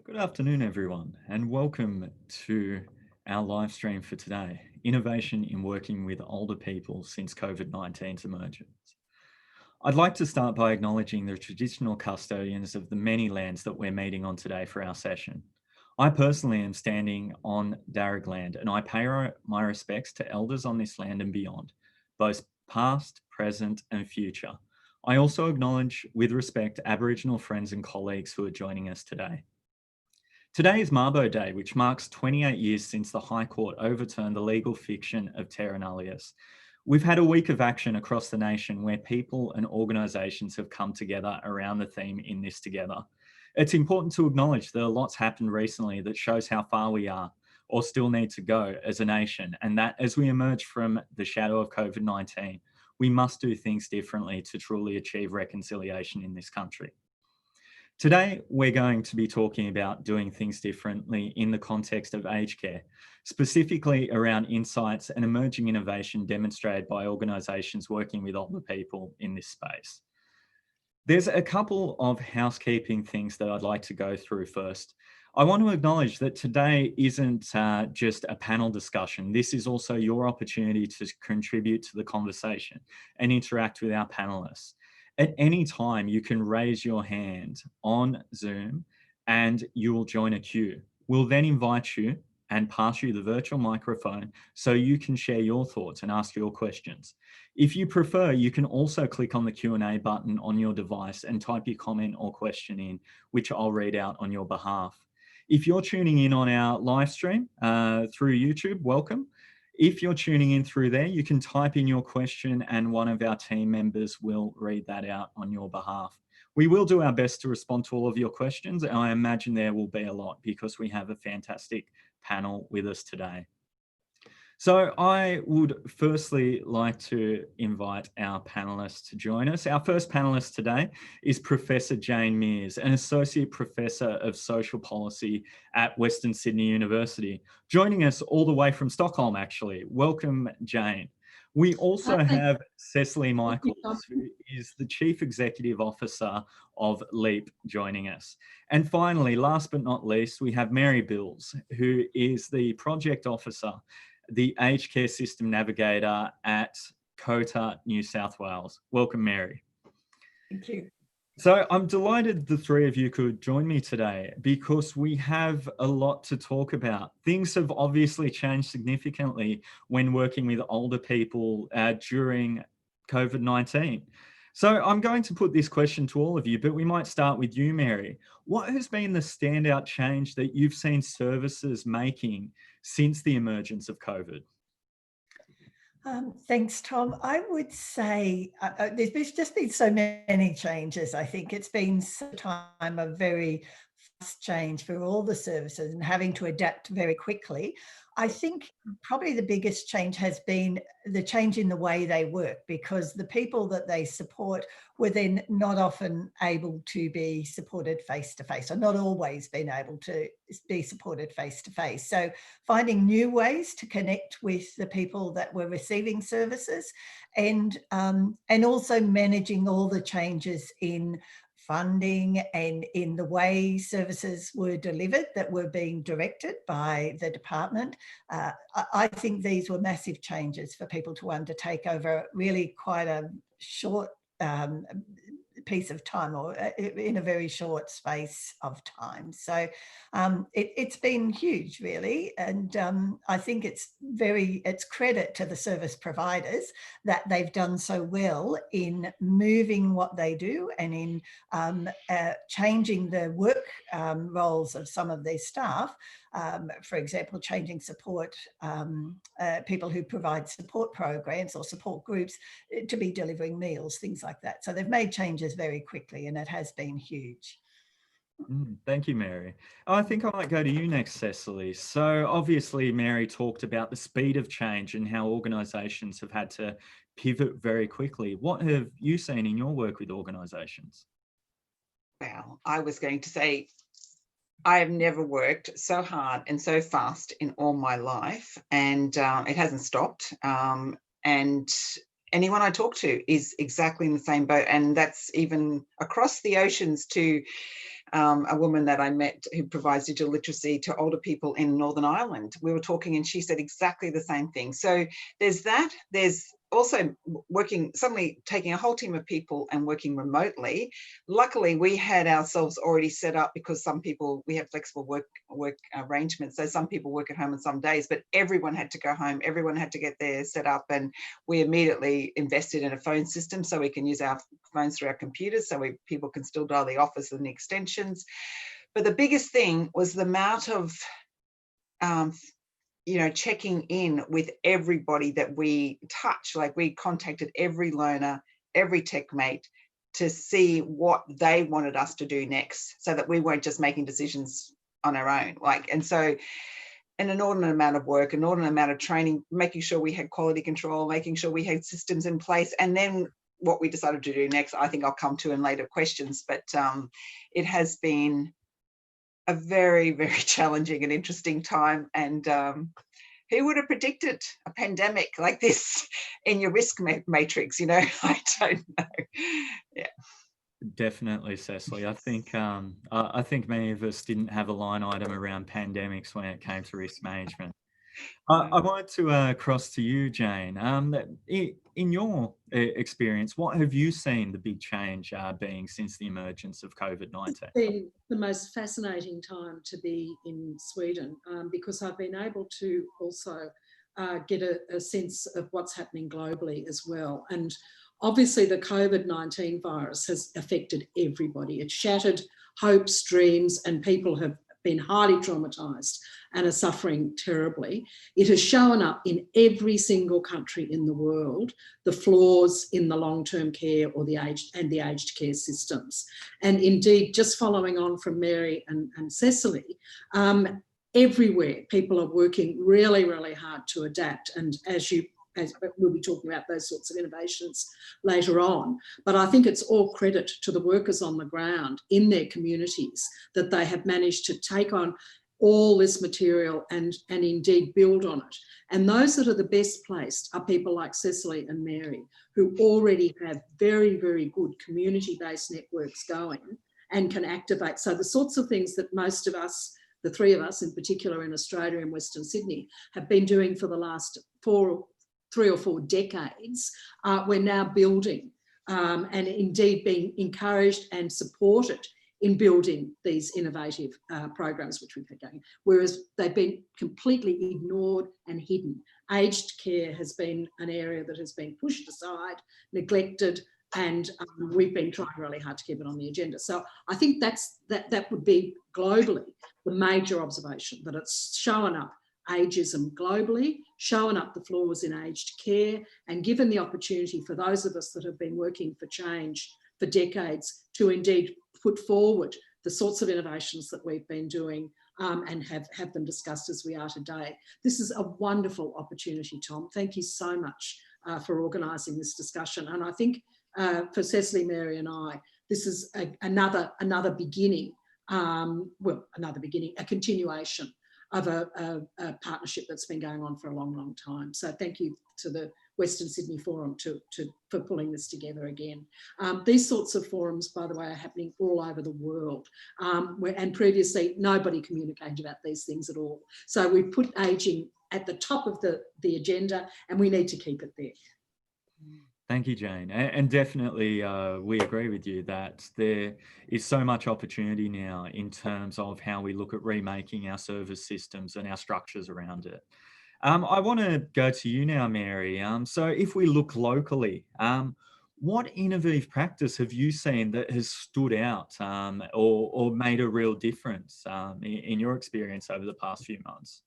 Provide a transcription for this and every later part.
Good afternoon, everyone, and welcome to our live stream for today, Innovation in Working with Older People Since COVID-19's Emergence. I'd like to start by acknowledging the traditional custodians of the many lands that we're meeting on today for our session. I personally am standing on Darug land, and I pay my respects to elders on this land and beyond, both past, present, and future. I also acknowledge with respect Aboriginal friends and colleagues who are joining us today. Today is Mabo Day, which marks 28 years since the High Court overturned the legal fiction of terra nullius. We've had a week of action across the nation where people and organisations have come together around the theme In This Together. It's important to acknowledge that a lot's happened recently that shows how far we are or still need to go as a nation, and that as we emerge from the shadow of COVID-19, we must do things differently to truly achieve reconciliation in this country. Today, we're going to be talking about doing things differently in the context of aged care, specifically around insights and emerging innovation demonstrated by organisations working with older people in this space. There's a couple of housekeeping things that I'd like to go through first. I want to acknowledge that today isn't just a panel discussion. This is also your opportunity to contribute to the conversation and interact with our panelists. At any time, you can raise your hand on Zoom and you will join a queue. We'll then invite you and pass you the virtual microphone so you can share your thoughts and ask your questions. If you prefer, you can also click on the Q&A button on your device and type your comment or question in, which I'll read out on your behalf. If you're tuning in on our live stream through YouTube, welcome. If you're tuning in through there, you can type in your question and one of our team members will read that out on your behalf. We will do our best to respond to all of your questions, and I imagine there will be a lot because we have a fantastic panel with us today. So I would firstly like to invite our panelists to join us. Our first panelist today is Professor Jane Mears, an Associate Professor of Social Policy at Western Sydney University, joining us all the way from Stockholm, actually. Welcome, Jane. We also have Cecily Michaels, who is the Chief Executive Officer of Leep, joining us. And finally, last but not least, we have Mary Bills, who is the Project Officer, the Aged Care System Navigator at COTA, New South Wales. Welcome, Mary. Thank you. So I'm delighted the three of you could join me today because we have a lot to talk about. Things have obviously changed significantly when working with older people during COVID-19. So I'm going to put this question to all of you, but we might start with you, Mary. What has been the standout change that you've seen services making since the emergence of COVID? Thanks, Tom. I would say there's just been so many changes. I think it's been a time of very fast change for all the services and having to adapt very quickly. I think probably the biggest change has been the change in the way they work, because the people that they support were then not often able to be supported face-to-face, or not always been able to be supported face-to-face. So finding new ways to connect with the people that were receiving services, and also managing all the changes in funding and in the way services were delivered that were being directed by the department. I think these were massive changes for people to undertake over really quite a short piece of time, or in a very short space of time. So it's been huge, really. And I think it's credit to the service providers that they've done so well in moving what they do and in changing the work roles of some of their staff. For example, changing support, people who provide support programs or support groups to be delivering meals, things like that. So they've made changes very quickly, and it has been huge. Thank you, Mary. I think I might go to you next, Cecily. So obviously, Mary talked about the speed of change and how organisations have had to pivot very quickly. What have you seen in your work with organisations? Well, I was going to say, I have never worked so hard and so fast in all my life, and it hasn't stopped. And anyone I talk to is exactly in the same boat, and that's even across the oceans to a woman that I met who provides digital literacy to older people in Northern Ireland. We were talking and she said exactly the same thing. So there's that. There's also working, suddenly taking a whole team of people and working remotely. Luckily, we had ourselves already set up because some people, we have flexible work arrangements. So some people work at home on some days, but everyone had to go home. Everyone had to get there set up. And we immediately invested in a phone system so we can use our phones through our computers so people can still dial the office and the extensions. But the biggest thing was the amount of checking in with everybody that we touch. Like, we contacted every learner, every tech mate to see what they wanted us to do next, so that we weren't just making decisions on our own. An inordinate amount of work, an inordinate amount of training, making sure we had quality control, making sure we had systems in place. And then what we decided to do next, I think I'll come to in later questions, but it has been a very, very challenging and interesting time. And who would have predicted a pandemic like this in your risk matrix? I don't know. Yeah. Definitely, Cecily. I think many of us didn't have a line item around pandemics when it came to risk management. I wanted to cross to you, Jane. In your experience, what have you seen the big change being since the emergence of COVID-19? It's been the most fascinating time to be in Sweden because I've been able to also get a sense of what's happening globally as well. And obviously the COVID-19 virus has affected everybody. It shattered hopes, dreams, and people have been highly traumatised and are suffering terribly. It has shown up in every single country in the world, the flaws in the long-term care or the aged care systems. And indeed, just following on from Mary and Cecily, everywhere people are working really, really hard to adapt. And as we'll be talking about those sorts of innovations later on. But I think it's all credit to the workers on the ground in their communities that they have managed to take on all this material and indeed build on it. And those that are the best placed are people like Cecily and Mary, who already have very, very good community-based networks going and can activate. So the sorts of things that most of us, the three of us in particular in Australia and Western Sydney, have been doing for the last 3 or 4 decades, we're now building and indeed being encouraged and supported in building these innovative programs which we've had going, whereas they've been completely ignored and hidden. Aged care has been an area that has been pushed aside, neglected, and we've been trying really hard to keep it on the agenda. So I think that would be globally the major observation, that it's shown up ageism globally, showing up the flaws in aged care, and given the opportunity for those of us that have been working for change for decades to indeed put forward the sorts of innovations that we've been doing and have them discussed as we are today. This is a wonderful opportunity, Tom. Thank you so much for organising this discussion. And I think for Cecily, Mary and I, this is another beginning, a continuation of a partnership that's been going on for a long, long time. So thank you to the Western Sydney Forum for pulling this together again. These sorts of forums, by the way, are happening all over the world. And previously, nobody communicated about these things at all. So we put ageing at the top of the agenda, and we need to keep it there. Thank you, Jane. And definitely we agree with you that there is so much opportunity now in terms of how we look at remaking our service systems and our structures around it. I want to go to you now, Mary. So if we look locally, what innovative practice have you seen that has stood out or made a real difference in your experience over the past few months?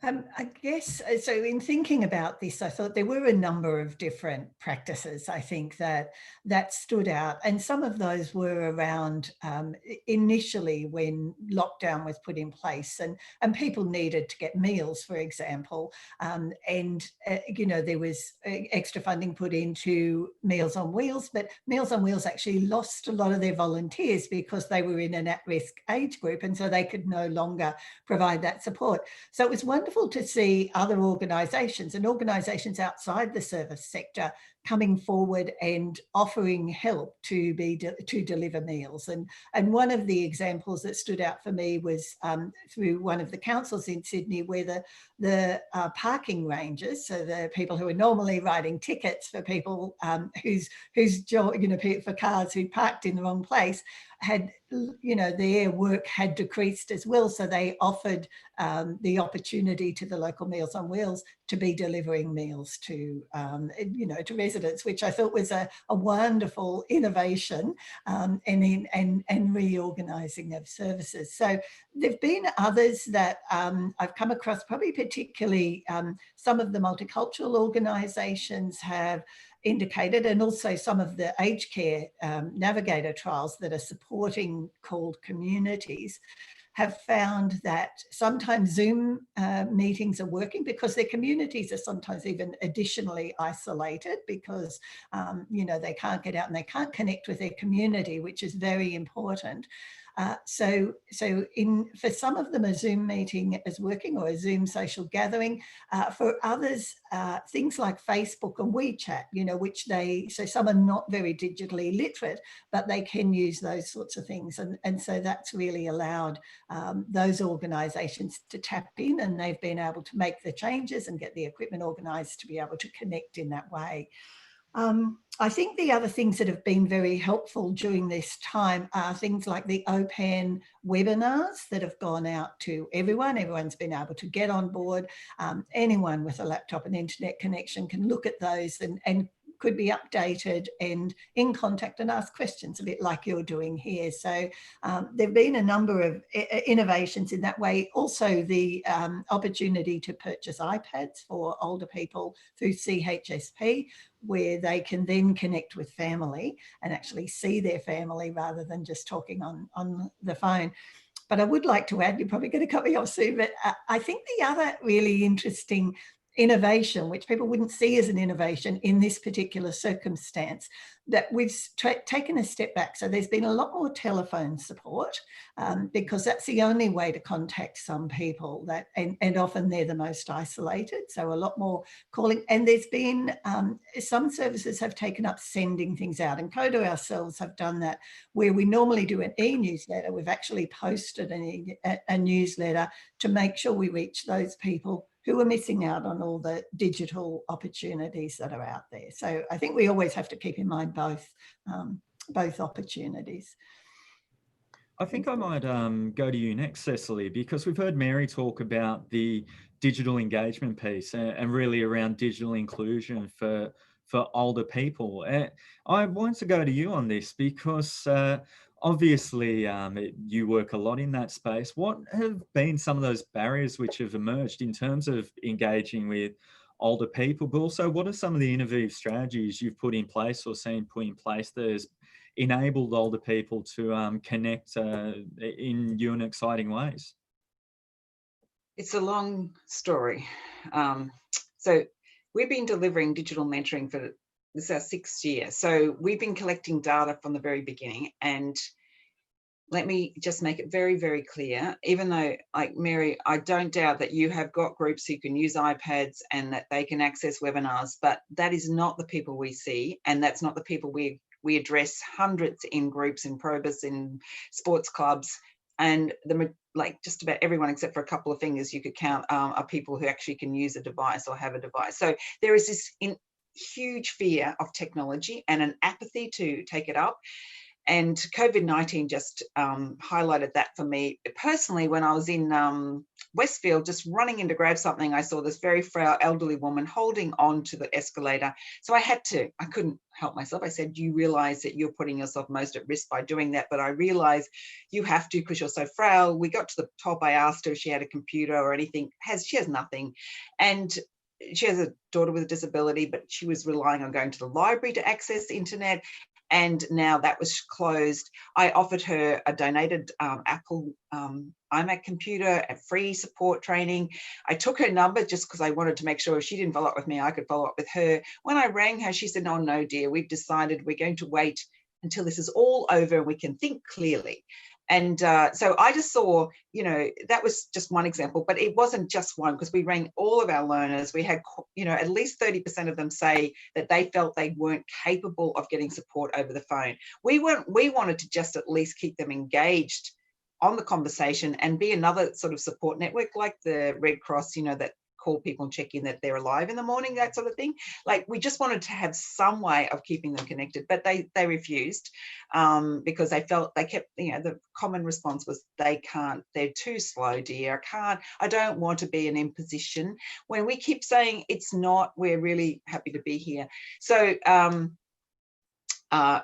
I guess, so in thinking about this, I thought there were a number of different practices, I think, that stood out. And some of those were around initially when lockdown was put in place and people needed to get meals, for example. There was extra funding put into Meals on Wheels, but Meals on Wheels actually lost a lot of their volunteers because they were in an at-risk age group, and so they could no longer provide that support. So it was wonderful to see other organisations and organisations outside the service sector coming forward and offering help to deliver meals. And one of the examples that stood out for me was through one of the councils in Sydney, where the parking rangers, so the people who are normally writing tickets for people whose job, for cars who parked in the wrong place, had, their work had decreased as well. So they offered the opportunity to the local Meals on Wheels to be delivering meals to, to residents, which I thought was a wonderful innovation and reorganising of services. So there've been others that I've come across, probably particularly some of the multicultural organisations have indicated, and also some of the aged care navigator trials that are supporting called communities, have found that sometimes Zoom meetings are working because their communities are sometimes even additionally isolated because, they can't get out and they can't connect with their community, which is very important. So for some of them, a Zoom meeting is working, or a Zoom social gathering. For others, things like Facebook and WeChat, so some are not very digitally literate, but they can use those sorts of things. And so that's really allowed those organisations to tap in, and they've been able to make the changes and get the equipment organised to be able to connect in that way. I think the other things that have been very helpful during this time are things like the OPAN webinars that have gone out to everyone. Everyone's been able to get on board. Anyone with a laptop and internet connection can look at those and could be updated and in contact and ask questions, a bit like you're doing here. So there have been a number of innovations in that way. Also the opportunity to purchase iPads for older people through CHSP, where they can then connect with family and actually see their family rather than just talking on the phone. But I would like to add, you're probably going to cut me off soon, but I think the other really interesting innovation, which people wouldn't see as an innovation in this particular circumstance, that we've taken a step back. So there's been a lot more telephone support because that's the only way to contact some people, and often they're the most isolated. So a lot more calling, and there's been some services have taken up sending things out, and COTA ourselves have done that, where we normally do an e-newsletter. We've actually posted a newsletter to make sure we reach those people who are missing out on all the digital opportunities that are out there. So I think we always have to keep in mind both opportunities. I think I might go to you next, Cecily, because we've heard Mary talk about the digital engagement piece and really around digital inclusion for older people. I want to go to you on this because obviously you work a lot in that space. What have been some of those barriers which have emerged in terms of engaging with older people, but also what are some of the innovative strategies you've put in place or seen put in place that has enabled older people to connect in new and exciting ways? It's a long story. So we've been delivering digital mentoring for this is our 6th year. So we've been collecting data from the very beginning. And let me just make it very, very clear, even though, like Mary, I don't doubt that you have got groups who can use iPads and that they can access webinars, but that is not the people we see. And that's not the people we address. Hundreds in groups, in Probus, in sports clubs, and just about everyone except for a couple of fingers you could count are people who actually can use a device or have a device. So there is this huge fear of technology and an apathy to take it up. And COVID-19 just highlighted that for me personally. When I was in Westfield, just running in to grab something, I saw this very frail elderly woman holding on to the escalator. So I couldn't help myself. I said, you realize that you're putting yourself most at risk by doing that. But I realized you have to because you're so frail. We got to the top. I asked her if she had a computer or anything. She has nothing. And she has a daughter with a disability, but she was relying on going to the library to access the internet. And now that was closed. I offered her a donated Apple iMac computer, a free support training. I took her number just because I wanted to make sure if she didn't follow up with me, I could follow up with her. When I rang her, she said, "Oh, no, dear, we've decided we're going to wait until this is all over and we can think clearly." And so I just saw, you know, that was just one example, but it wasn't just one, because we rang all of our learners. We had, you know, at least 30% of them say that they felt they weren't capable of getting support over the phone. We wanted to just at least keep them engaged on the conversation and be another sort of support network, like the Red Cross, you know, that call people and check in that they're alive in the morning, that sort of thing. Like, we just wanted to have some way of keeping them connected, but they refused, because they felt, they kept, you know, the common response was, they can't, they're too slow, dear, I don't want to be an imposition, when we keep saying it's not, we're really happy to be here. So I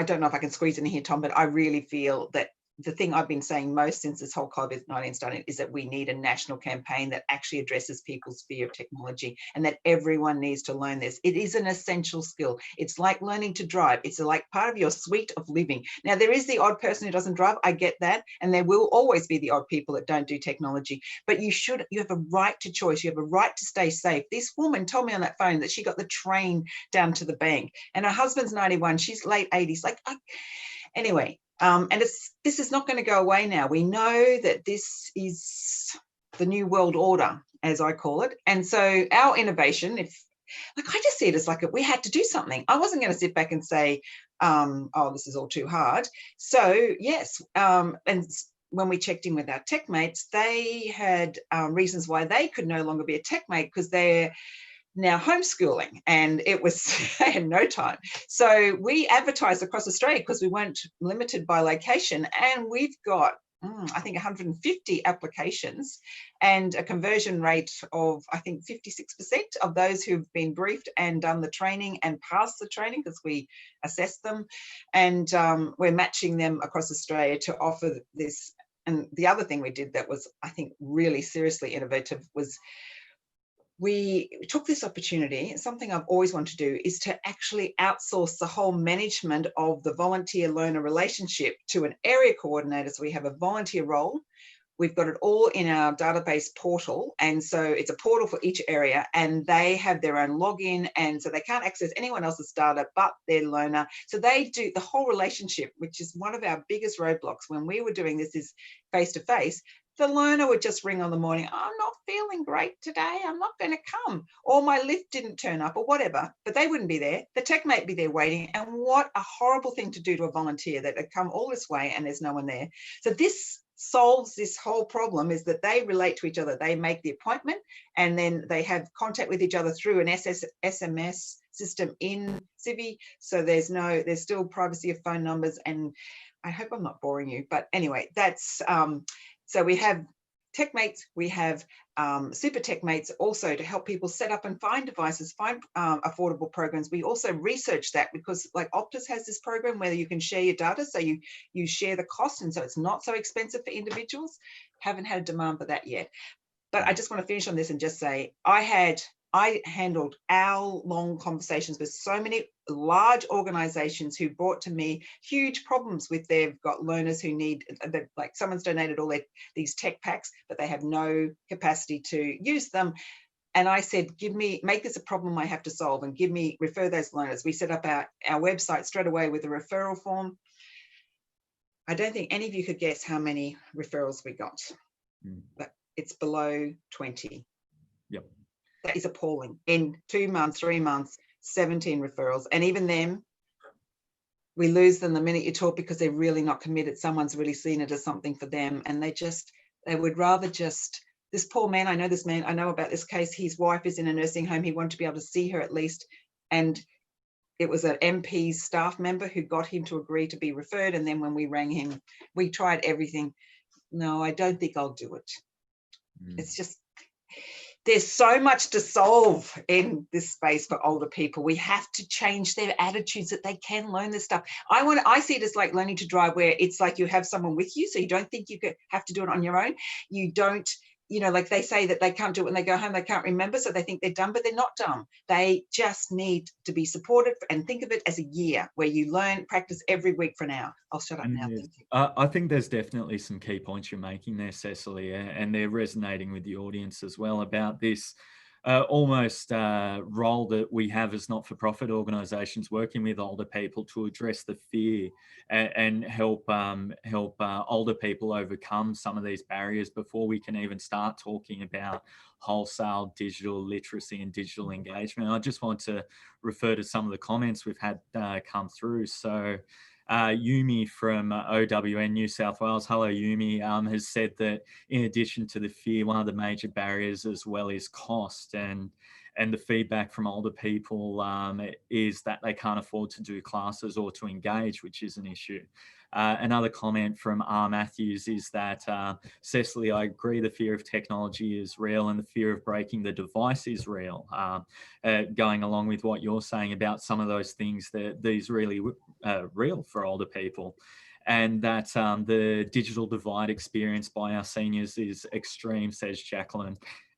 don't know if I can squeeze in here, Tom, but I really feel that the thing I've been saying most since this whole COVID-19 started is that we need a national campaign that actually addresses people's fear of technology, and that everyone needs to learn this. It is an essential skill. It's like learning to drive. It's like part of your suite of living. Now, there is the odd person who doesn't drive. I get that. And there will always be the odd people that don't do technology. But you have a right to choice. You have a right to stay safe. This woman told me on that phone that she got the train down to the bank, and her husband's 91. She's late 80s. Like, anyway. And this is not going to go away now. We know that this is the new world order, as I call it. And so our innovation, I just see it as like we had to do something. I wasn't going to sit back and say, oh, this is all too hard. So yes, and when we checked in with our tech mates, they had reasons why they could no longer be a tech mate, because they're now homeschooling, and it was they had no time. So we advertised across Australia because we weren't limited by location, and we've got I think 150 applications and a conversion rate of, I think, 56% of those who've been briefed and done the training and passed the training, because we assessed them, and we're matching them across Australia to offer this. And the other thing we did that was, I think, really seriously innovative was we took this opportunity. Something I've always wanted to do is to actually outsource the whole management of the volunteer-learner relationship to an area coordinator. So we have a volunteer role. We've got it all in our database portal. And so it's a portal for each area, and they have their own login. And so they can't access anyone else's data but their learner. So they do the whole relationship, which is one of our biggest roadblocks when we were doing this, is face-to-face. The learner would just ring on the morning, I'm not feeling great today, I'm not going to come, or my lift didn't turn up, or whatever, but they wouldn't be there. The tech mate be there waiting. And what a horrible thing to do to a volunteer, that had come all this way and there's no one there. So this solves this whole problem, is that they relate to each other. They make the appointment, and then they have contact with each other through an SMS system in Civi. So there's still privacy of phone numbers. And I hope I'm not boring you, but anyway, that's so we have tech mates, we have super tech mates also to help people set up and find devices, find affordable programs. We also research that, because like Optus has this program where you can share your data, so you share the cost, and so it's not so expensive for individuals. Haven't had a demand for that yet. But I just want to finish on this and just say, I handled hour-long conversations with so many large organizations who brought to me huge problems with, they've got learners who need, like someone's donated all these tech packs, but they have no capacity to use them. And I said, make this a problem I have to solve, and refer those learners. We set up our website straight away with a referral form. I don't think any of you could guess how many referrals we got, but it's below 20. Yep. That is appalling. In 2 months, 3 months, 17 referrals. And even them, we lose them the minute you talk, because they're really not committed. Someone's really seen it as something for them. And they would rather just, this poor man, I know about this case. His wife is in a nursing home. He wanted to be able to see her at least. And it was an MP's staff member who got him to agree to be referred. And then when we rang him, we tried everything. No, I don't think I'll do it. It's just, there's so much to solve in this space for older people. We have to change their attitudes that they can learn this stuff. I see it as like learning to drive, where it's like you have someone with you, so you don't think you have to do it on your own. You don't, like they say that they can't do it when they go home, they can't remember, so they think they're dumb, but they're not dumb. They just need to be supported, and think of it as a year where you practice every week for an hour. I'll shut up now. Thank you. I think there's definitely some key points you're making there, Cecily, and they're resonating with the audience as well about this. almost role that we have as not-for-profit organisations working with older people to address the fear and help older people overcome some of these barriers before we can even start talking about wholesale digital literacy and digital engagement. I just want to refer to some of the comments we've had come through. So Yumi from OWN New South Wales, hello Yumi, has said that in addition to the fear, one of the major barriers as well is cost, and the feedback from older people is that they can't afford to do classes or to engage, which is an issue. Another comment from R. Matthews is that, Cecily, I agree the fear of technology is real and the fear of breaking the device is real. Going along with what you're saying about some of those things, that these really real for older people. And that the digital divide experienced by our seniors is extreme, says Jacqueline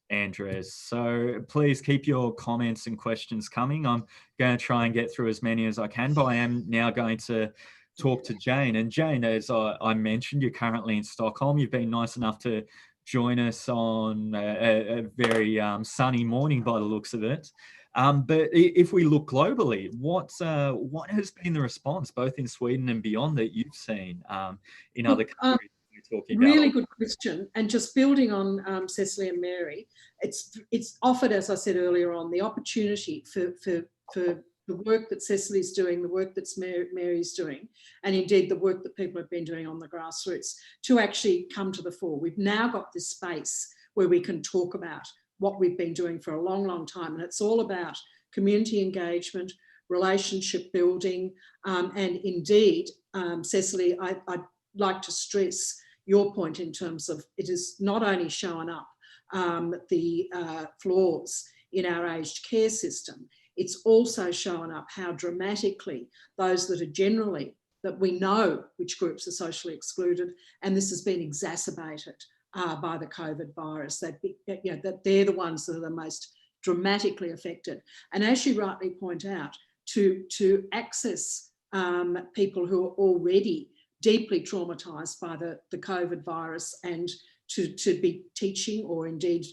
Andres. So please keep your comments and questions coming. I'm going to try and get through as many as I can, but I am now going to talk to Jane. And Jane, as I mentioned, you're currently in Stockholm. You've been nice enough to join us on a very sunny morning by the looks of it. But if we look globally, what has been the response, both in Sweden and beyond, that you've seen in other countries? Really good question. And just building on Cecily and Mary, it's offered, as I said earlier on, the opportunity for the work that Cecily's doing, the work that Mary's doing, and indeed the work that people have been doing on the grassroots to actually come to the fore. We've now got this space where we can talk about what we've been doing for a long, long time. And it's all about community engagement, relationship building, and indeed, Cecily, I'd like to stress your point in terms of it is not only showing up the flaws in our aged care system, it's also showing up how dramatically those that are generally, that we know which groups are socially excluded, and this has been exacerbated by the COVID virus, that they're the ones that are the most dramatically affected. And as you rightly point out, to access people who are already deeply traumatised by the COVID virus and to be teaching or indeed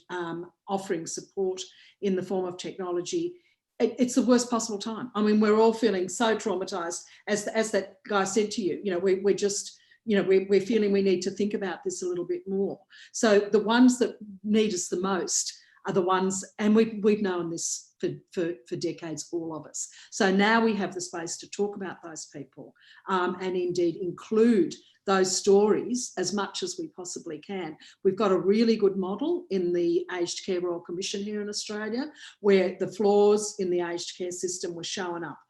offering support in the form of technology, it's the worst possible time. I mean, we're all feeling so traumatised, as that guy said to you, we're just, we're feeling we need to think about this a little bit more. So the ones that need us the most are the ones, and we've known this for decades, all of us. So now we have the space to talk about those people and indeed include those stories as much as we possibly can. We've got a really good model in the Aged Care Royal Commission here in Australia, where the flaws in the aged care system were showing up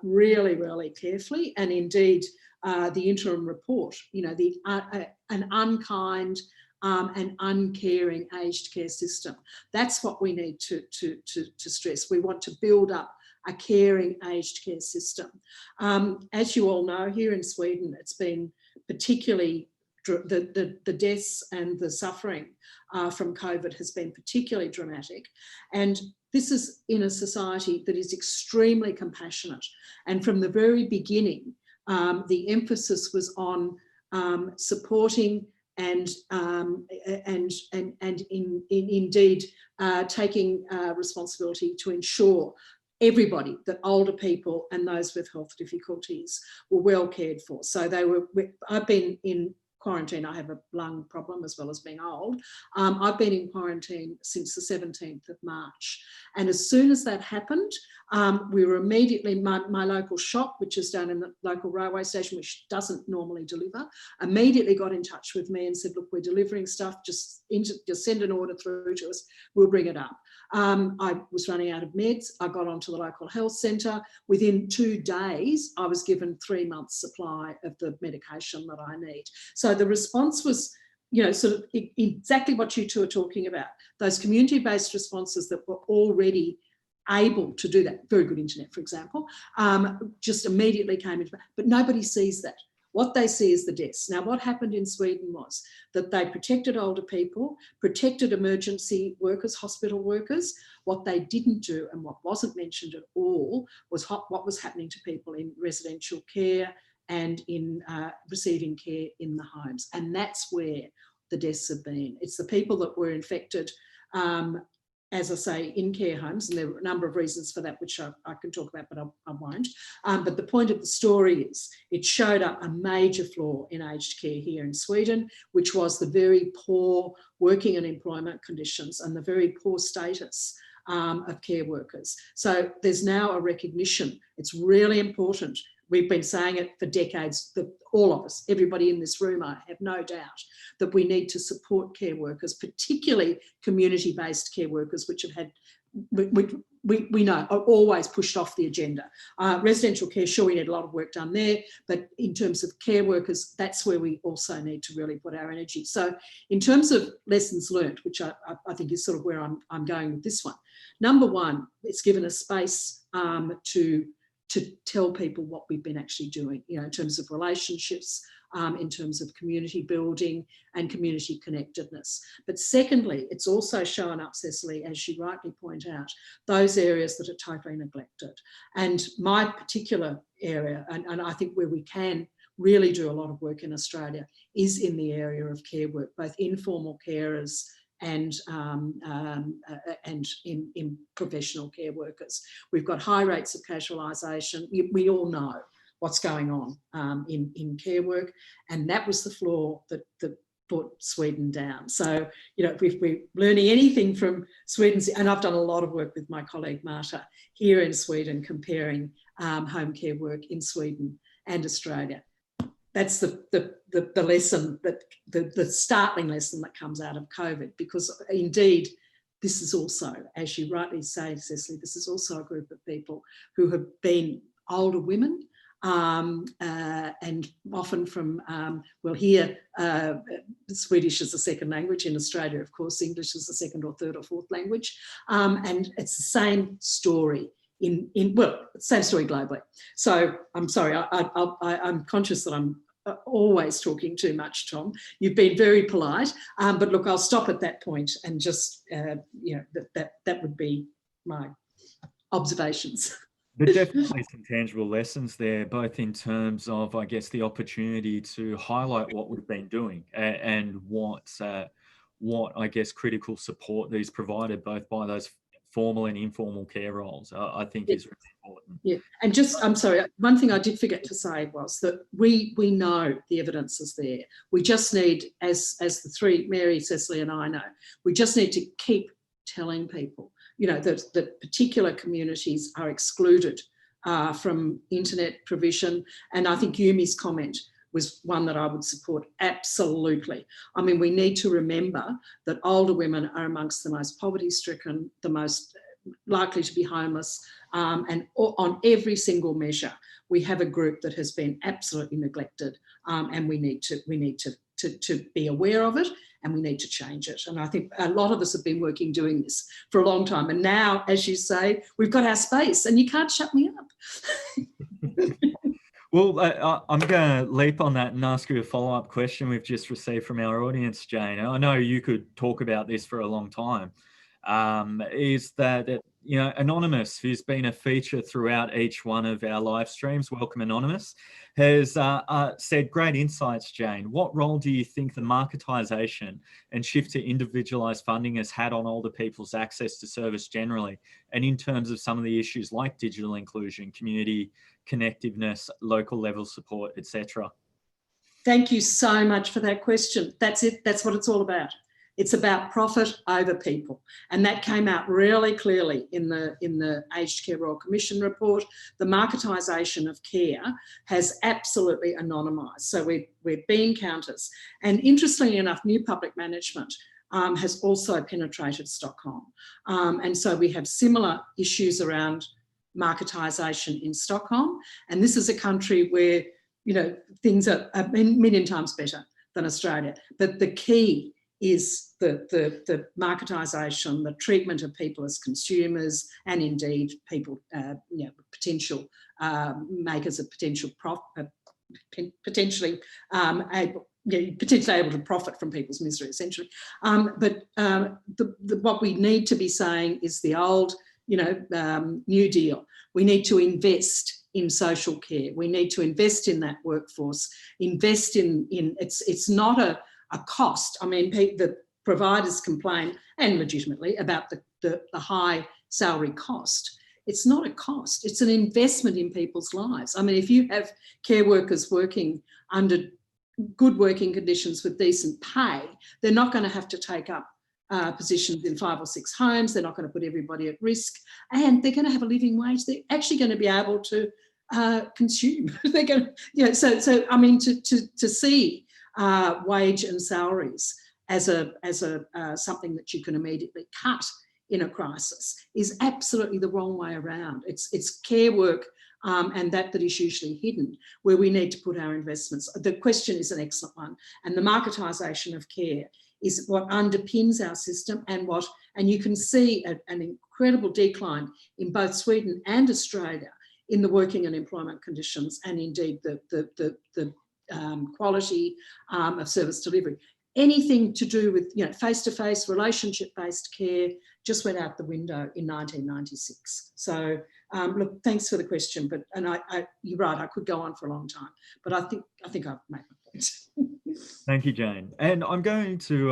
really, really carefully. And indeed, the interim report, an unkind and uncaring aged care system. That's what we need to stress. We want to build up a caring aged care system. As you all know, here in Sweden, it's been particularly, the deaths and the suffering from COVID has been particularly dramatic. And this is in a society that is extremely compassionate. And from the very beginning, the emphasis was on supporting and indeed taking responsibility to ensure everybody, that older people and those with health difficulties, were well cared for. So I've been in quarantine. I have a lung problem as well as being old. I've been in quarantine since the 17th of March. And as soon as that happened, we were immediately, my local shop, which is down in the local railway station, which doesn't normally deliver, immediately got in touch with me and said, look, we're delivering stuff, just send an order through to us, we'll bring it up. I was running out of meds. I got onto the local health centre. Within 2 days, I was given 3 months' supply of the medication that I need. So the response was, sort of exactly what you two are talking about. Those community-based responses that were already able to do that, very good internet, for example, just immediately came into, but nobody sees that. What they see is the deaths. Now, what happened in Sweden was that they protected older people, protected emergency workers, hospital workers. What they didn't do, and what wasn't mentioned at all, was what was happening to people in residential care and in receiving care in the homes. And that's where the deaths have been. It's the people that were infected as I say, in care homes, and there are a number of reasons for that, which I can talk about, but I won't. But the point of the story is it showed up a major flaw in aged care here in Sweden, which was the very poor working and employment conditions and the very poor status of care workers. So there's now a recognition. It's really important. We've been saying it for decades, that all of us, everybody in this room, I have no doubt, that we need to support care workers, particularly community-based care workers, which have had, we know, are always pushed off the agenda. Residential care, sure, we need a lot of work done there, but in terms of care workers, that's where we also need to really put our energy. So in terms of lessons learned, which I think is sort of where I'm going with this one, number one, it's given us space to tell people what we've been actually doing, you know, in terms of relationships, in terms of community building and community connectedness. But secondly, it's also shown up, Cecily, as you rightly point out, those areas that are totally neglected. And my particular area, and I think where we can really do a lot of work in Australia, is in the area of care work, both informal carers and in professional care workers. We've got high rates of casualisation. We all know what's going on in care work, and that was the flaw that brought Sweden down. So, you know, if we're learning anything from Sweden, and I've done a lot of work with my colleague Marta here in Sweden, comparing home care work in Sweden and Australia. That's the lesson, that the startling lesson that comes out of COVID, because indeed this is also, as you rightly say, Cecily, this is also a group of people who have been older women, and often from, well, here Swedish is a second language. In Australia, of course, English is the second or third or fourth language, and it's the same story. Well, same story globally. So I'm sorry, I'm conscious that I'm always talking too much, Tom. You've been very polite, but look, I'll stop at that point and just, you know, that would be my observations. But definitely some tangible lessons there, both in terms of, I guess, the opportunity to highlight what we've been doing and what I guess critical support that is provided both by those formal and informal care roles, I think is really important. Yeah, and just, I'm sorry, one thing I did forget to say was that we know the evidence is there. We just need, as the three, Mary, Cecily and I know, we just need to keep telling people, you know, that particular communities are excluded from internet provision. And I think Yumi's comment was one that I would support absolutely. I mean, we need to remember that older women are amongst the most poverty-stricken, the most likely to be homeless, and on every single measure, we have a group that has been absolutely neglected, and we need to be aware of it, and we need to change it. And I think a lot of us have been doing this for a long time. And now, as you say, we've got our space, and you can't shut me up. Well, I'm going to leap on that and ask you a follow-up question we've just received from our audience, Jane. I know you could talk about this for a long time. Is that, you know, Anonymous, who's been a feature throughout each one of our live streams, welcome Anonymous, has said, great insights, Jane. What role do you think the marketisation and shift to individualised funding has had on older people's access to service generally, and in terms of some of the issues like digital inclusion, community connectiveness, local level support, etc.? Thank you so much for that question. That's it. That's what it's all about. It's about profit over people. And that came out really clearly in the Aged Care Royal Commission report. The marketisation of care has absolutely anonymised. So we're bean counters. And interestingly enough, new public management has also penetrated Stockholm. And so we have similar issues around marketisation in Stockholm. And this is a country where, you know, things are a million times better than Australia. But the key is the marketisation, the treatment of people as consumers, and indeed people, you know, potential makers of potential potentially able to profit from people's misery, essentially. But what we need to be saying is the old, you know, New Deal. We need to invest in social care. We need to invest in that workforce. Invest in it's not a cost. I mean, the providers complain, and legitimately, about the high salary cost. It's not a cost, it's an investment in people's lives. I mean, if you have care workers working under good working conditions with decent pay, they're not going to have to take up positions in 5 or 6 homes. They're not going to put everybody at risk, and they're going to have a living wage. They're actually going to be able to consume. They're going to, so I mean, to see wage and salaries as something that you can immediately cut in a crisis is absolutely the wrong way around. It's care work and that is usually hidden, where we need to put our investments. The question is an excellent one, and the marketisation of care is what underpins our system, and you can see an incredible decline in both Sweden and Australia in the working and employment conditions, and indeed the quality of service delivery. Anything to do with face-to-face relationship-based care just went out the window in 1996. So look, thanks for the question, but you're right, I could go on for a long time, but I think I've made my point. Thank you, Jane. And I'm going to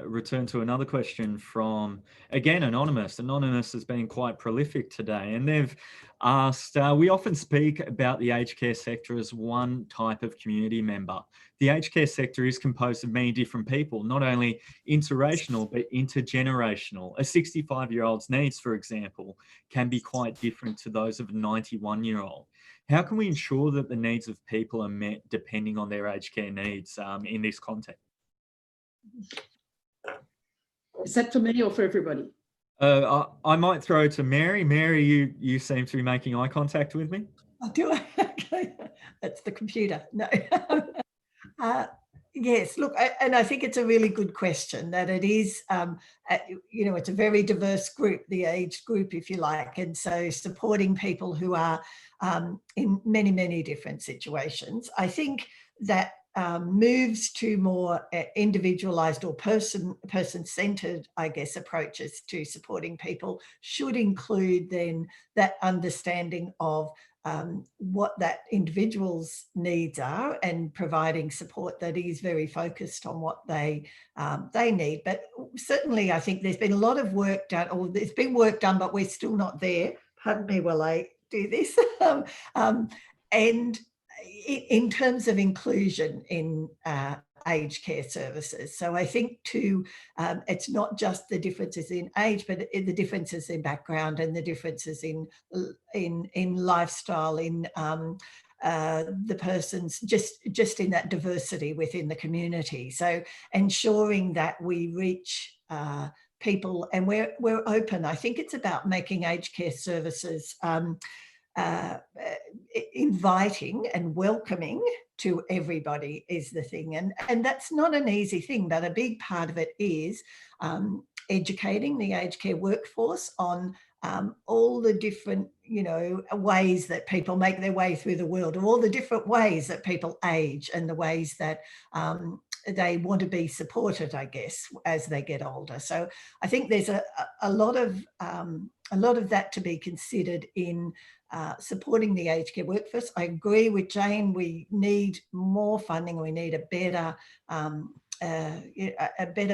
return to another question from, again, Anonymous. Anonymous has been quite prolific today, and they've asked, we often speak about the aged care sector as one type of community member. The aged care sector is composed of many different people, not only interracial, but intergenerational. A 65-year-old's needs, for example, can be quite different to those of a 91-year-old. How can we ensure that the needs of people are met depending on their aged care needs in this context? Is that for me or for everybody? I might throw to Mary. Mary, you seem to be making eye contact with me. Oh, do I? Okay. That's the computer. No. Yes, look, and I think it's a really good question, that it is, it's a very diverse group, the age group, if you like, and so supporting people who are in many, many different situations. I think that moves to more individualised or person-centred, I guess, approaches to supporting people should include then that understanding of what that individual's needs are, and providing support that is very focused on what they need. But certainly I think there's been a lot of work done, or there's been work done, but we're still not there. Pardon me while I do this. And in terms of inclusion in aged care services. So I think too, it's not just the differences in age, but the differences in background and the differences in lifestyle, in the person's just in that diversity within the community. So ensuring that we reach people, and we're open. I think it's about making aged care services inviting and welcoming to everybody is the thing, and that's not an easy thing, but a big part of it is educating the aged care workforce on all the different ways that people make their way through the world, or all the different ways that people age, and the ways that they want to be supported, I guess, as they get older. So I think there's a lot of that to be considered in supporting the aged care workforce. I agree with Jane. We need more funding. We need a better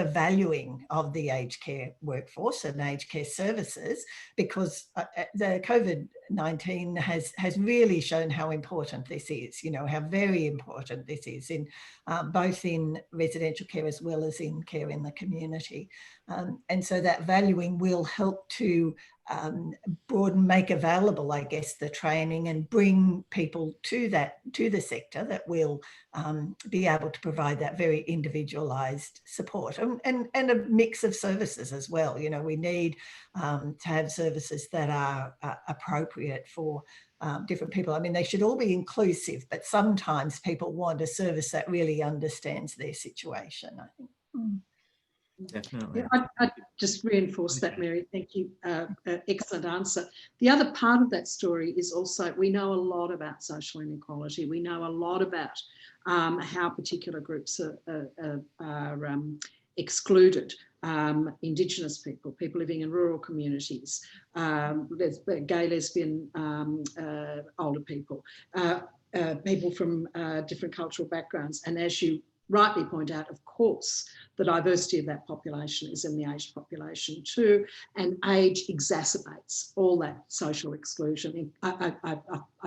valuing of the aged care workforce and aged care services, because the COVID-19 has really shown how important this is, how very important this is in both in residential care as well as in care in the community. And so that valuing will help to broaden, make available, I guess, the training, and bring people to the sector that will be able to provide that very individualised support, and a mix of services as well. We need to have services that are appropriate for different people. I mean, they should all be inclusive, but sometimes people want a service that really understands their situation, I think. Definitely. Yeah, I'd just reinforce that, Mary. Thank you. Excellent answer. The other part of that story is also, we know a lot about social inequality. We know a lot about how particular groups are excluded. Indigenous people, people living in rural communities, gay, lesbian, older people, people from different cultural backgrounds. And as you rightly point out, of course, the diversity of that population is in the aged population too, and age exacerbates all that social exclusion. I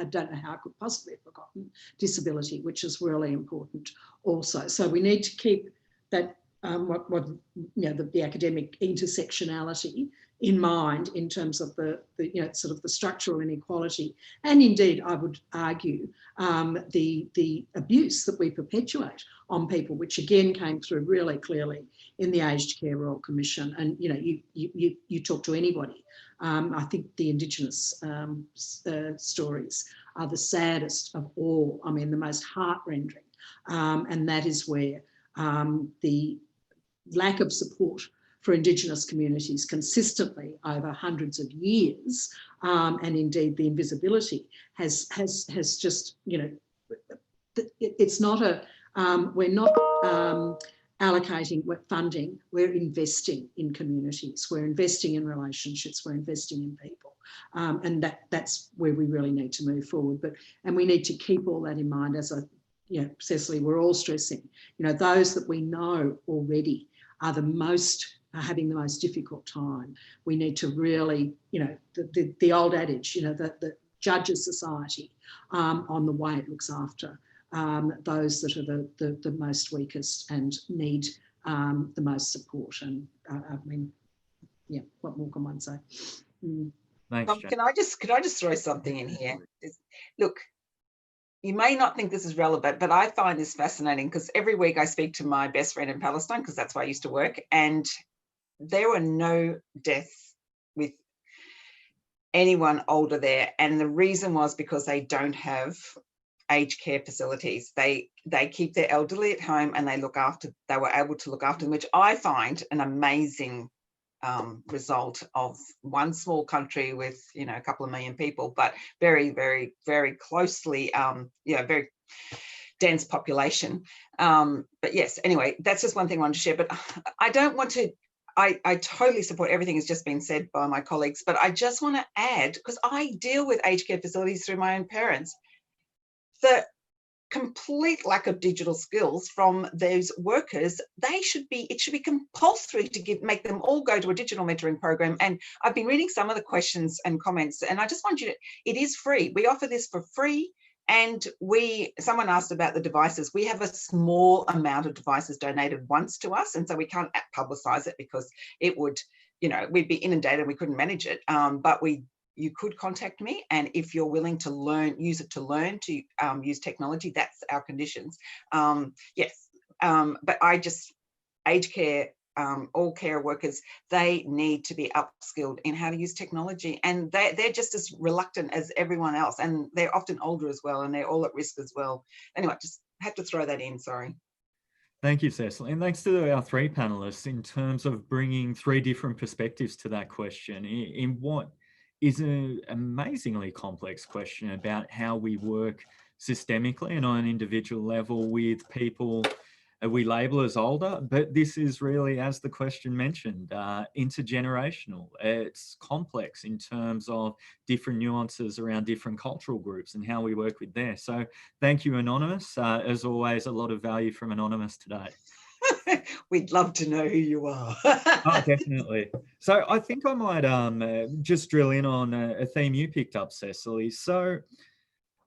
don't know how I could possibly have forgotten disability, which is really important also. So we need to keep that the academic intersectionality in mind in terms of the sort of the structural inequality, and indeed I would argue the abuse that we perpetuate on people, which again came through really clearly in the Aged Care Royal Commission. And you talk to anybody, I think the Indigenous stories are the saddest of all. I mean, the most heart-rending, and that is where the lack of support for Indigenous communities consistently over hundreds of years, and indeed the invisibility has just, it's not a, we're not allocating funding, we're investing in communities, we're investing in relationships, we're investing in people. And that's where we really need to move forward. And we need to keep all that in mind, as Cecily, we're all stressing, those that we know already are having the most difficult time. We need to really, the old adage, the judges society on the way it looks after those that are the most weakest and need the most support. And I mean, what more can one say? Thanks, Can I just throw something in here? Look, you may not think this is relevant, but I find this fascinating because every week I speak to my best friend in Palestine, because that's where I used to work, and there were no deaths with anyone older there. And the reason was because they don't have aged care facilities. They keep their elderly at home and they were able to look after them, which I find an amazing result of one small country with a couple of million people, but very, very, very closely very dense population. But yes, anyway, that's just one thing I wanted to share. But I don't want to, I totally support everything that's just been said by my colleagues, but I just want to add, because I deal with aged care facilities through my own parents, the complete lack of digital skills from those workers. It should be compulsory to make them all go to a digital mentoring program. And I've been reading some of the questions and comments, and I just want it is free. We offer this for free. And someone asked about the devices. We have a small amount of devices donated once to us, and so we can't publicize it because it would, we'd be inundated and we couldn't manage it. But you could contact me, and if you're willing to use it to learn to use technology, that's our conditions. Yes, but aged care, all care workers, they need to be upskilled in how to use technology, and they're just as reluctant as everyone else, and they're often older as well, and they're all at risk as well. Anyway, just had to throw that in, sorry. Thank you, Cecily. And thanks to our three panelists in terms of bringing three different perspectives to that question in what is an amazingly complex question about how we work systemically and on an individual level with people we label as older, but this is really, as the question mentioned, intergenerational. It's complex in terms of different nuances around different cultural groups and how we work with there. So thank you, Anonymous. As always, a lot of value from Anonymous today. We'd love to know who you are. Oh, definitely. So I think I might just drill in on a theme you picked up, Cecily. So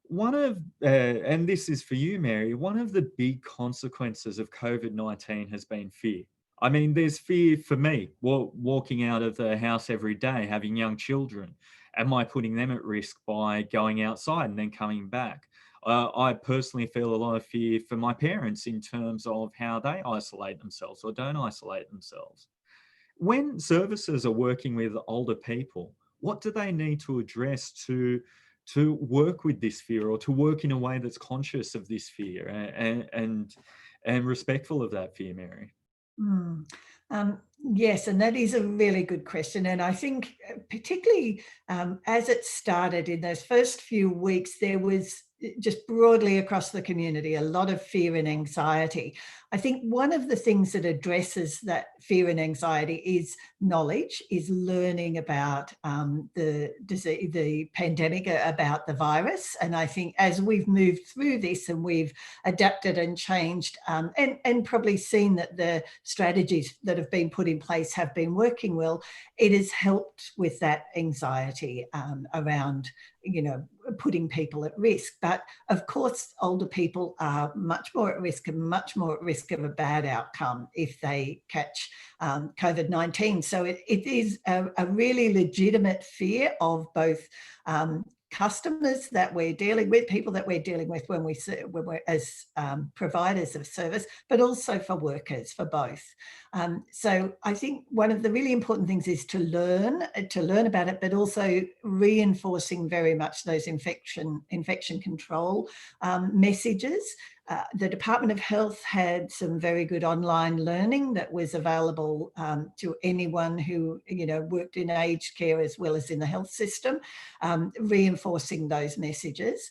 one of, and this is for you, Mary, one of the big consequences of COVID-19 has been fear. I mean, there's fear for me, walking out of the house every day, having young children. Am I putting them at risk by going outside and then coming back? I personally feel a lot of fear for my parents in terms of how they isolate themselves or don't isolate themselves. When services are working with older people, what do they need to address to work with this fear, or to work in a way that's conscious of this fear and respectful of that fear, Mary? Yes, and that is a really good question. And I think particularly as it started in those first few weeks, there was just broadly across the community, a lot of fear and anxiety. I think one of the things that addresses that fear and anxiety is knowledge, is learning about the pandemic, about the virus. And I think as we've moved through this and we've adapted and changed and probably seen that the strategies that have been put in place have been working well, it has helped with that anxiety around, you know, putting people at risk. But of course, older people are much more at risk and much more at risk of a bad outcome if they catch COVID-19. So it is a really legitimate fear of both customers that we're dealing with, people that we're dealing with when we're as providers of service, but also for workers, for both. So I think one of the really important things is to learn about it, but also reinforcing very much those infection control messages. The Department of Health had some very good online learning that was available to anyone who, you know, worked in aged care as well as in the health system, reinforcing those messages.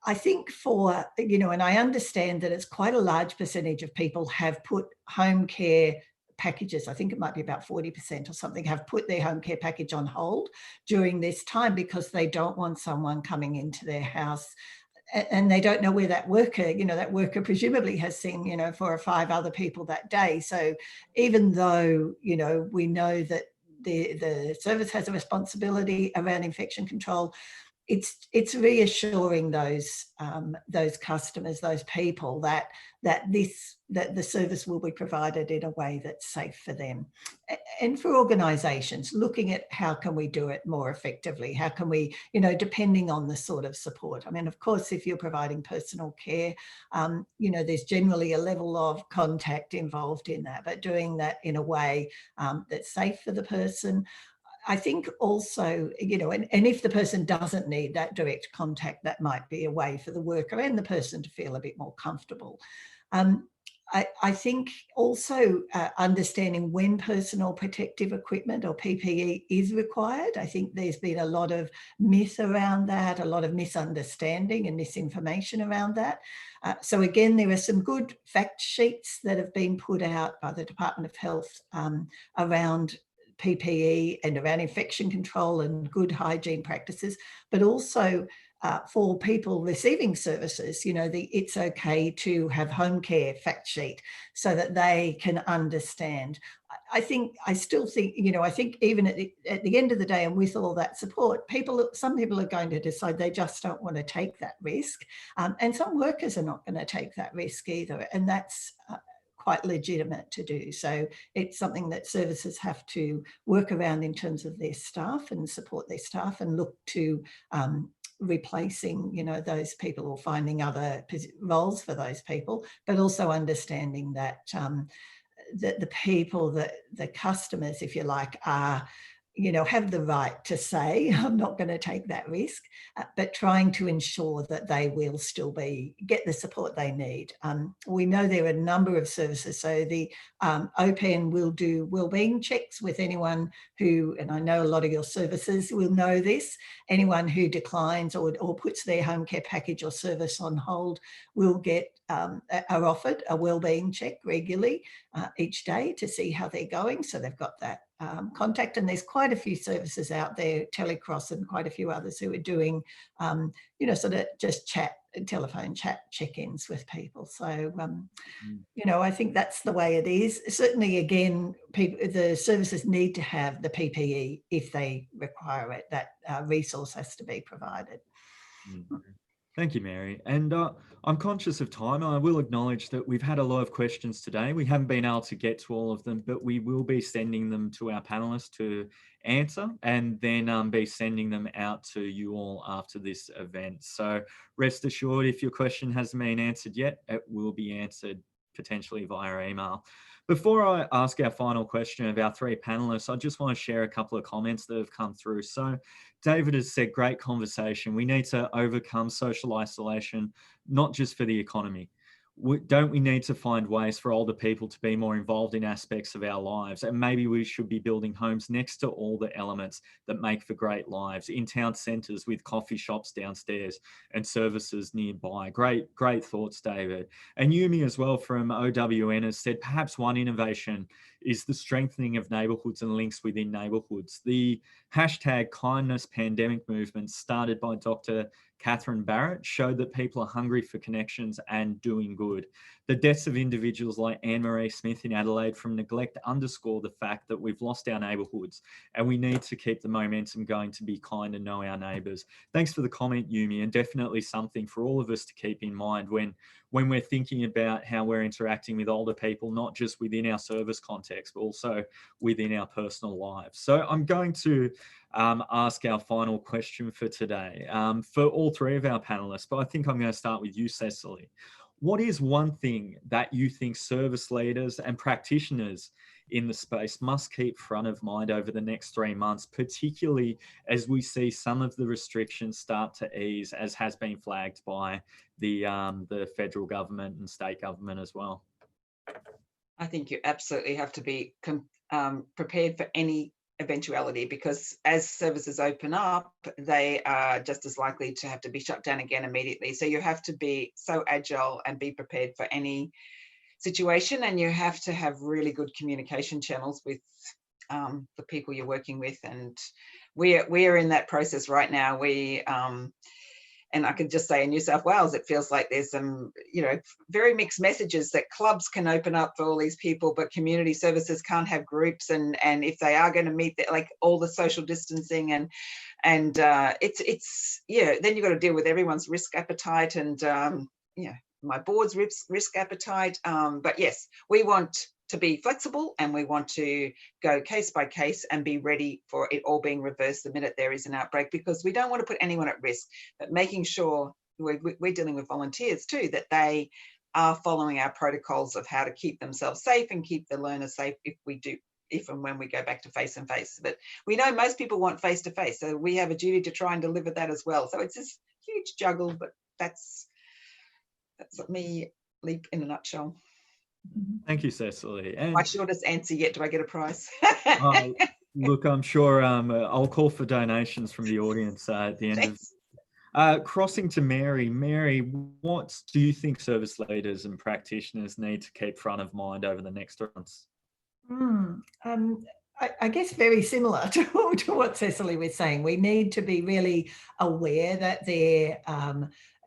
I think for, you know, and I understand that it's quite a large percentage of people have put home care packages, I think it might be about 40% or something, have put their home care package on hold during this time because they don't want someone coming into their house and they don't know where that worker, you know, that worker presumably has seen, you know, 4 or 5 other people that day. So even though, you know, we know that the service has a responsibility around infection control, it's reassuring those customers, those people, that the service will be provided in a way that's safe for them. And for organisations, looking at how can we do it more effectively? How can we, you know, depending on the sort of support. I mean, of course, if you're providing personal care, you know, there's generally a level of contact involved in that, but doing that in a way that's safe for the person. I think also, you know, and if the person doesn't need that direct contact, that might be a way for the worker and the person to feel a bit more comfortable. I think also understanding when personal protective equipment or PPE is required. I think there's been a lot of myth around that, a lot of misunderstanding and misinformation around that. So again, there are some good fact sheets that have been put out by the Department of Health around PPE and around infection control and good hygiene practices, but also for people receiving services, you know, it's okay to have home care fact sheet so that they can understand. I still think, you know, I think even at the end of the day and with all that support, some people are going to decide they just don't want to take that risk. And some workers are not going to take that risk either. And that's quite legitimate to do. So it's something that services have to work around in terms of their staff and support their staff and look to replacing, you know, those people or finding other roles for those people, but also understanding that that the people, that the customers, if you like, are, you know, have the right to say, I'm not going to take that risk, but trying to ensure that they will still get the support they need. We know there are a number of services. So the OPN will do wellbeing checks with anyone who, and I know a lot of your services will know this, anyone who declines or puts their home care package or service on hold will are offered a wellbeing check regularly each day to see how they're going. So they've got that contact, and there's quite a few services out there, Telecross and quite a few others, who are doing, you know, sort of just telephone chat check-ins with people. So, you know, I think that's the way it is. Certainly, again, the services need to have the PPE if they require it. That resource has to be provided. Thank you, Mary. And I'm conscious of time. I will acknowledge that we've had a lot of questions today. We haven't been able to get to all of them, but we will be sending them to our panelists to answer, and then be sending them out to you all after this event. So rest assured, if your question hasn't been answered yet, it will be answered potentially via email. Before I ask our final question of our 3 panelists, I just want to share a couple of comments that have come through. So David has said, great conversation. We need to overcome social isolation, not just for the economy. don't we need to find ways for older people to be more involved in aspects of our lives? And maybe we should be building homes next to all the elements that make for great lives, in town centres with coffee shops downstairs and services nearby. Great thoughts, David. And Yumi as well from OWN has said, perhaps one innovation is the strengthening of neighbourhoods and links within neighbourhoods. The hashtag kindness pandemic movement started by Dr. Catherine Barrett showed that people are hungry for connections and doing good. The deaths of individuals like Anne-Marie Smith in Adelaide from neglect underscore the fact that we've lost our neighbourhoods and we need to keep the momentum going to be kind and know our neighbours. Thanks for the comment, Yumi, and definitely something for all of us to keep in mind when we're thinking about how we're interacting with older people, not just within our service context, but also within our personal lives. So I'm going to ask our final question for today for all three of our panelists, but I think I'm going to start with you, Cecily. What is one thing that you think service leaders and practitioners in the space must keep front of mind over the next 3 months, particularly as we see some of the restrictions start to ease, as has been flagged by the federal government and state government as well? I think you absolutely have to be prepared for any eventuality, because as services open up, they are just as likely to have to be shut down again immediately. So you have to be so agile and be prepared for any situation, and you have to have really good communication channels with the people you're working with. And we're in that process right now. And I can just say in New South Wales, it feels like there's some, very mixed messages that clubs can open up for all these people, but community services can't have groups. And if they are going to meet, like all the social distancing and it's then you've got to deal with everyone's risk appetite and, my board's risk appetite. But yes, we want to be flexible and we want to go case by case and be ready for it all being reversed the minute there is an outbreak, because we don't want to put anyone at risk, but making sure we're dealing with volunteers too, that they are following our protocols of how to keep themselves safe and keep the learners safe if and when we go back to face-to-face. But we know most people want face-to-face, so we have a duty to try and deliver that as well. So it's this huge juggle, but that's me, Leep, in a nutshell. Thank you, Cecily. And my shortest answer yet. Do I get a prize? Look, I'm sure I'll call for donations from the audience at the end of. Crossing to Mary. Mary, what do you think service leaders and practitioners need to keep front of mind over the next 3 months? I guess very similar to what Cecily was saying. We need to be really aware that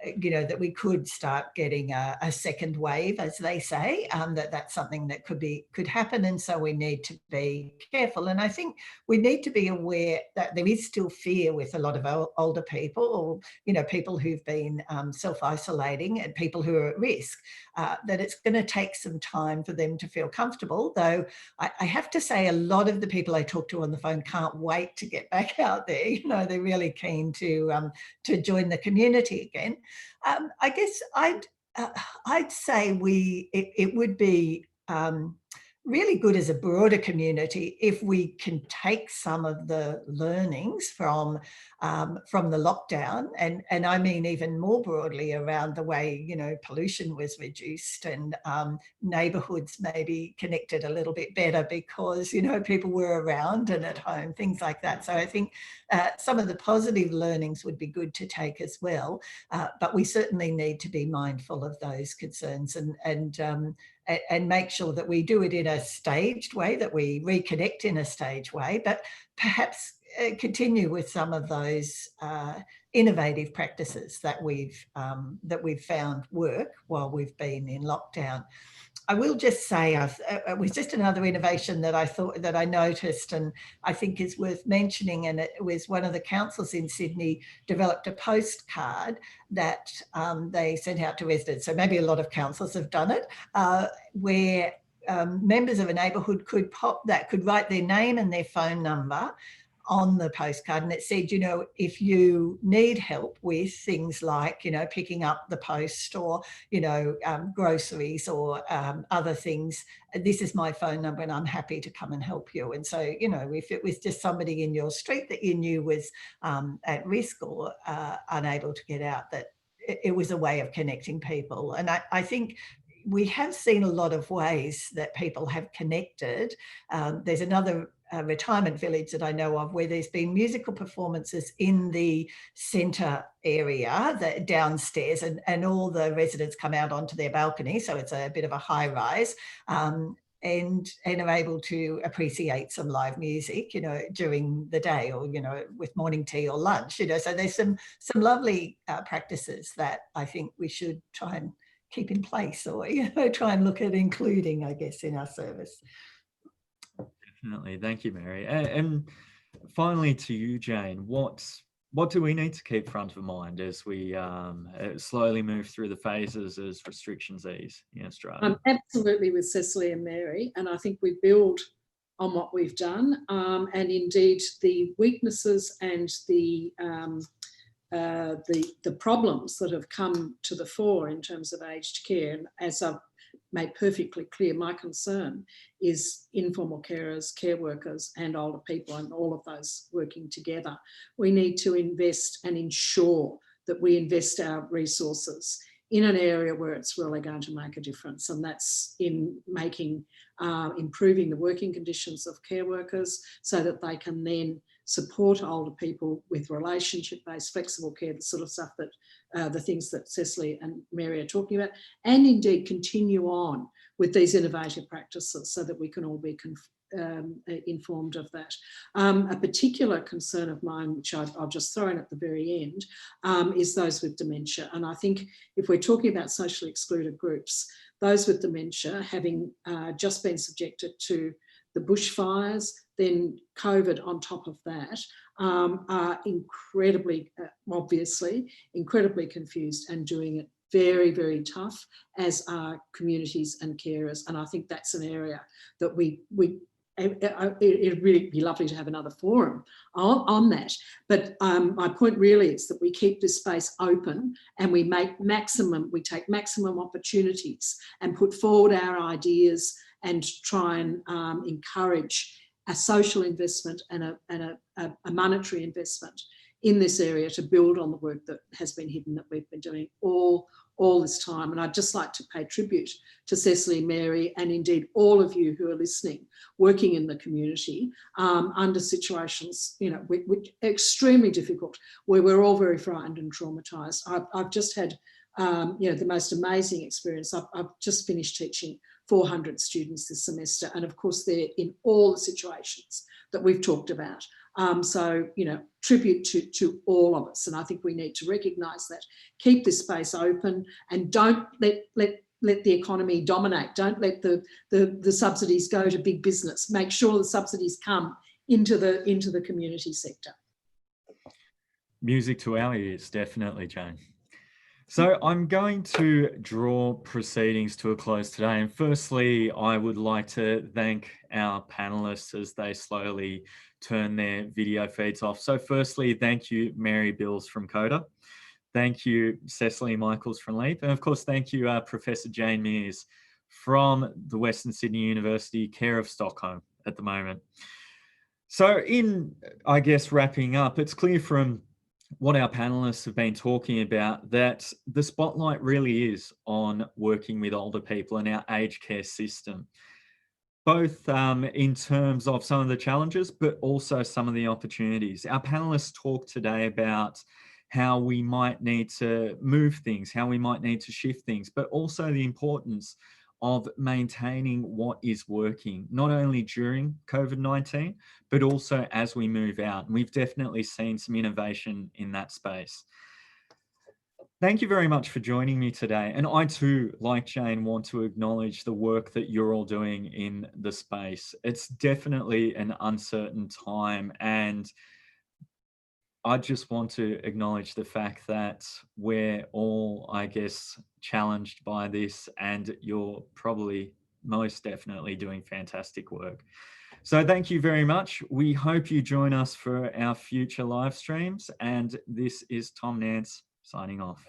that we could start getting a second wave, as they say, that's something that could happen. And so we need to be careful. And I think we need to be aware that there is still fear with a lot of older people, or, people who've been self-isolating and people who are at risk, that it's going to take some time for them to feel comfortable. Though I have to say a lot of the people I talk to on the phone can't wait to get back out there. They're really keen to join the community again. I guess I'd say it would be really good as a broader community if we can take some of the learnings from the lockdown, and I mean even more broadly around the way pollution was reduced and neighbourhoods maybe connected a little bit better because people were around and at home, things like that. So I think some of the positive learnings would be good to take as well, but we certainly need to be mindful of those concerns and make sure that we do it in a staged way, that we reconnect in a staged way, but perhaps continue with some of those innovative practices that we've found work while we've been in lockdown. I will just say it was just another innovation that I noticed and I think is worth mentioning, and it was one of the councils in Sydney developed a postcard that they sent out to residents. So maybe a lot of councils have done it, where members of a neighbourhood could write their name and their phone number on the postcard, and it said, if you need help with things like, picking up the post or, groceries or other things, this is my phone number and I'm happy to come and help you. And so, if it was just somebody in your street that you knew was at risk or unable to get out, that it was a way of connecting people. And I think we have seen a lot of ways that people have connected. There's another retirement village that I know of where there's been musical performances in the centre area, the downstairs, and all the residents come out onto their balcony, so it's a bit of a high rise, and are able to appreciate some live music, during the day, or with morning tea or lunch. So there's some lovely practices that I think we should try and keep in place, or try and look at including, I guess, in our service. Definitely. Thank you, Mary. And finally to you, Jane, what do we need to keep front of mind as we slowly move through the phases as restrictions ease in Australia? I'm absolutely with Cecily and Mary, and I think we build on what we've done, and indeed the weaknesses and the problems that have come to the fore in terms of aged care. And as I've made perfectly clear, my concern is informal carers, care workers and older people, and all of those working together. We need to invest and ensure that we invest our resources in an area where it's really going to make a difference, and that's in improving the working conditions of care workers so that they can then support older people with relationship-based flexible care, the sort of stuff that the things that Cecily and Mary are talking about, and indeed continue on with these innovative practices so that we can all be informed of that. A particular concern of mine, which I'll just throw in at the very end, is those with dementia. And I think if we're talking about socially excluded groups, those with dementia, having just been subjected to the bushfires, then COVID on top of that, are incredibly, obviously, incredibly confused and doing it very, very tough, as are communities and carers. And I think that's an area that it'd really be lovely to have another forum on that. But my point really is that we keep this space open and we take maximum opportunities and put forward our ideas and try and encourage a social investment and a monetary investment in this area to build on the work that has been hidden, that we've been doing all this time. And I'd just like to pay tribute to Cecily, Mary, and indeed all of you who are listening, working in the community under situations, which are extremely difficult, where we're all very frightened and traumatised. I've just had, the most amazing experience. I've just finished teaching 400 students this semester, and of course they're in all the situations that we've talked about. So, tribute to all of us, and I think we need to recognise that, keep this space open, and don't let the economy dominate. Don't let the subsidies go to big business. Make sure the subsidies come into the community sector. Music to our ears, definitely, Jane. So I'm going to draw proceedings to a close today. And firstly, I would like to thank our panelists as they slowly turn their video feeds off. So firstly, thank you, Mary Bills from COTA. Thank you, Cecily Michaels from Leep. And of course, thank you, Professor Jane Mears from the Western Sydney University, care of Stockholm at the moment. So in, I guess, wrapping up, it's clear from what our panelists have been talking about that the spotlight really is on working with older people in our aged care system, both in terms of some of the challenges, but also some of the opportunities. Our panelists talked today about how we might need to move things, how we might need to shift things, but also the importance of maintaining what is working, not only during COVID-19, but also as we move out. And we've definitely seen some innovation in that space. Thank you very much for joining me today. And I too, like Jane, want to acknowledge the work that you're all doing in the space. It's definitely an uncertain time, and I just want to acknowledge the fact that we're all, I guess, challenged by this, and you're probably most definitely doing fantastic work. So thank you very much. We hope you join us for our future live streams. And this is Tom Nance signing off.